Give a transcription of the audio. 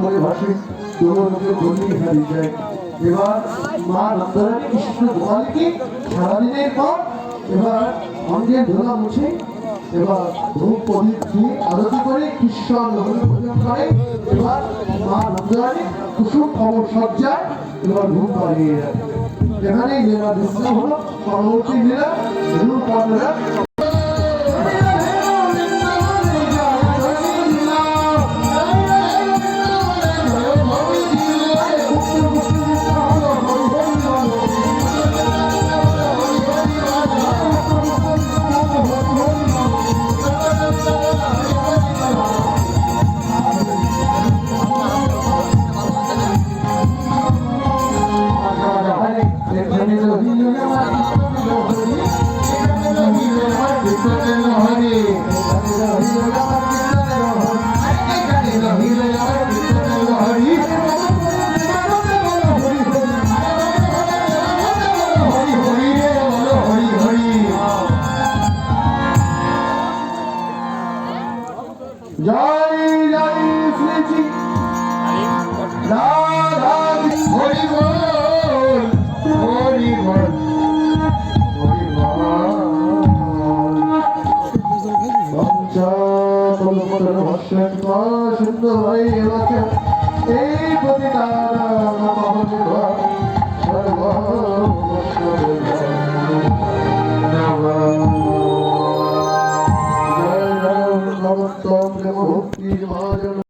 বলে ভাসে লোকে গলি হারিয়ে যায়। এবার মা নন্দরানী কৃষ্ণ গোপালকে সারাদিনের পর এবার অঙ্গের ধোলা মুছে এবার ধূপ প্রদীপ দিয়ে আরতি করে কৃষ্ণ ভোজন করে। এবার মা নন্দরানী কুসুম খবর সজ্জায় এবার ধূপ বাড়িয়ে রাখে। এখানে লীলা দৃশ্য হলো পরবর্তী লীলা পর্ণরা জয় জয় শ্রী রাধা হরি বল হরি বল হরি বল পঞ্চাকল্পতরু ভাষ্যং সুন্দর ভাই এই প্রতিকার